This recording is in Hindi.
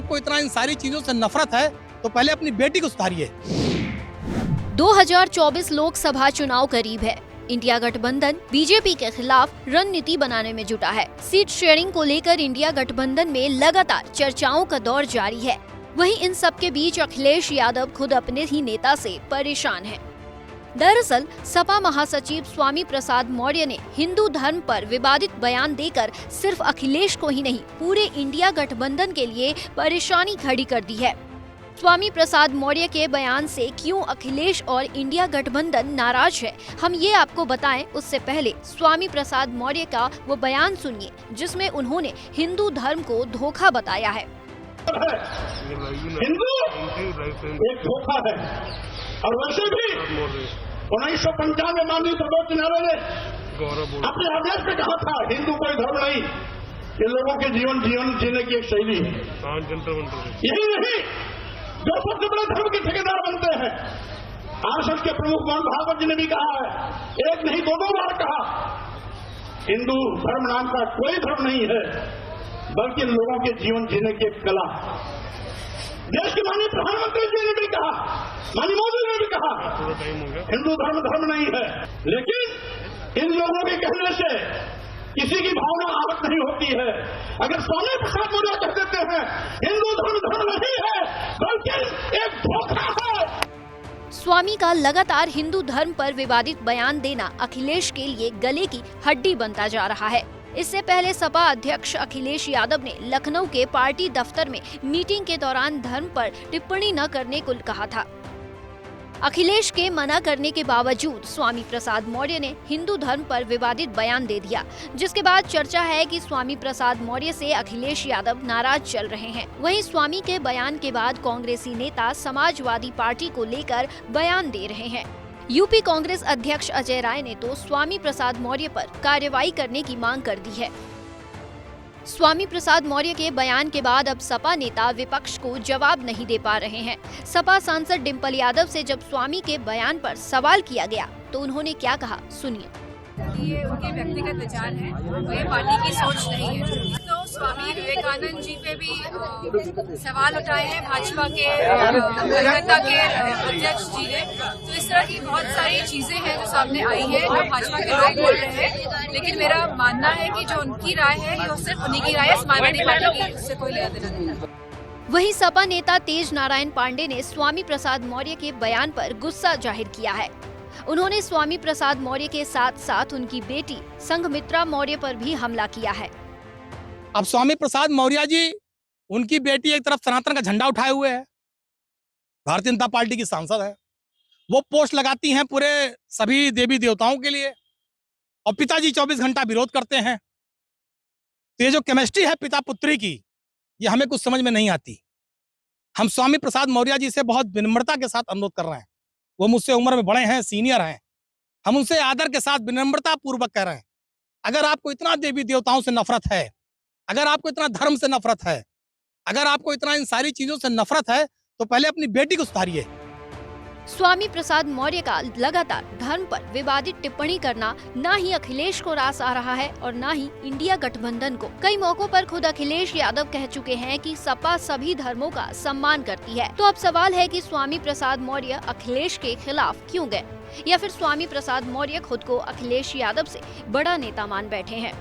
आपको इतना इन सारी चीजों से नफरत है तो पहले अपनी बेटी को सुधारिए। 2024 लोकसभा चुनाव करीब है। इंडिया गठबंधन बीजेपी के खिलाफ रणनीति बनाने में जुटा है। सीट शेयरिंग को लेकर इंडिया गठबंधन में लगातार चर्चाओं का दौर जारी है। वहीं इन सब के बीच अखिलेश यादव खुद अपने ही नेता से परेशान हैं। दरअसल सपा महासचिव स्वामी प्रसाद मौर्य ने हिंदू धर्म पर विवादित बयान देकर सिर्फ अखिलेश को ही नहीं पूरे इंडिया गठबंधन के लिए परेशानी खड़ी कर दी है। स्वामी प्रसाद मौर्य के बयान से क्यों अखिलेश और इंडिया गठबंधन नाराज है, हम ये आपको बताएं। उससे पहले स्वामी प्रसाद मौर्य का वो बयान सुनिए जिसमें उन्होंने हिंदू धर्म को धोखा बताया है। हिंदू एक धोखा है और वैसे भी 1995 माननीय सर्वोच्च न्यायालय ने अपने आदेश में कहा था हिंदू कोई धर्म नहीं, ये लोगों के जीवन जीने की एक शैली है। यही नहीं, जो सबसे बड़े धर्म के ठेकेदार बनते हैं, आरएसएस के प्रमुख मोहन भागवत जी ने भी कहा है, एक नहीं दो बार कहा, हिंदू धर्म नाम का कोई धर्म नहीं है बल्कि लोगों के जीवन जीने की एक कला। देश के माननीय प्रधानमंत्री जी ने भी कहा, माननीय मोदी ने भी कहा, हिंदू धर्म नहीं है। लेकिन इन लोगों के कहने से किसी की भावना आहत नहीं होती है। अगर स्वामी प्रसाद मौर्य कह देते हैं हिंदू धर्म नहीं है बल्कि एक धोखा है। स्वामी का लगातार हिंदू धर्म पर विवादित बयान देना अखिलेश के लिए गले की हड्डी बनता जा रहा है। इससे पहले सपा अध्यक्ष अखिलेश यादव ने लखनऊ के पार्टी दफ्तर में मीटिंग के दौरान धर्म पर टिप्पणी न करने को कहा था। अखिलेश के मना करने के बावजूद स्वामी प्रसाद मौर्य ने हिंदू धर्म पर विवादित बयान दे दिया, जिसके बाद चर्चा है कि स्वामी प्रसाद मौर्य से अखिलेश यादव नाराज चल रहे हैं। वहीं स्वामी के बयान के बाद कांग्रेसी नेता समाजवादी पार्टी को लेकर बयान दे रहे हैं। यूपी कांग्रेस अध्यक्ष अजय राय ने तो स्वामी प्रसाद मौर्य पर कार्रवाई करने की मांग कर दी है। स्वामी प्रसाद मौर्य के बयान के बाद अब सपा नेता विपक्ष को जवाब नहीं दे पा रहे हैं। सपा सांसद डिंपल यादव से जब स्वामी के बयान पर सवाल किया गया तो उन्होंने क्या कहा, सुनिए। ये उनके व्यक्तिगत विचार हैं, ये पार्टी की सोच नहीं है। तो स्वामी विवेकानंद जी पे भी सवाल उठाए हैं भाजपा के कलकत्ता के अध्यक्ष जी ने। तो इस तरह की बहुत सारी चीजें हैं जो सामने आई है, जो भाजपा के लोग बोल रहे हैं। लेकिन मेरा मानना है कि जो उनकी राय है ये सिर्फ उन्हीं की राय है, समाजवादी पार्टी की इससे कोई लेना देना नहीं है। वहीं सपा नेता तेज नारायण पांडे ने स्वामी प्रसाद मौर्य के बयान पर गुस्सा जाहिर किया है। उन्होंने स्वामी प्रसाद मौर्य के साथ साथ उनकी बेटी संघमित्रा मौर्य पर भी हमला किया है। अब स्वामी प्रसाद मौर्य जी, उनकी बेटी एक तरफ सनातन का झंडा उठाए हुए है, भारतीय जनता पार्टी की सांसद है, वो पोस्ट लगाती हैं पूरे सभी देवी देवताओं के लिए, और पिताजी 24 घंटा विरोध करते हैं। तो ये जो केमिस्ट्री है पिता पुत्री की, ये हमें कुछ समझ में नहीं आती। हम स्वामी प्रसाद मौर्य जी से बहुत विनम्रता के साथ अनुरोध कर रहे हैं, वो मुझसे उम्र में बड़े हैं, सीनियर हैं, हम उनसे आदर के साथ विनम्रता पूर्वक कह रहे हैं, अगर आपको इतना देवी देवताओं से नफरत है, अगर आपको इतना धर्म से नफरत है, अगर आपको इतना इन सारी चीजों से नफरत है तो पहले अपनी बेटी को सुधारिए। स्वामी प्रसाद मौर्य का लगातार धर्म पर विवादित टिप्पणी करना ना ही अखिलेश को रास आ रहा है और ना ही इंडिया गठबंधन को। कई मौकों पर खुद अखिलेश यादव कह चुके हैं कि सपा सभी धर्मों का सम्मान करती है। तो अब सवाल है कि स्वामी प्रसाद मौर्य अखिलेश के खिलाफ क्यों गए, या फिर स्वामी प्रसाद मौर्य खुद को अखिलेश यादव से बड़ा नेता मान बैठे हैं।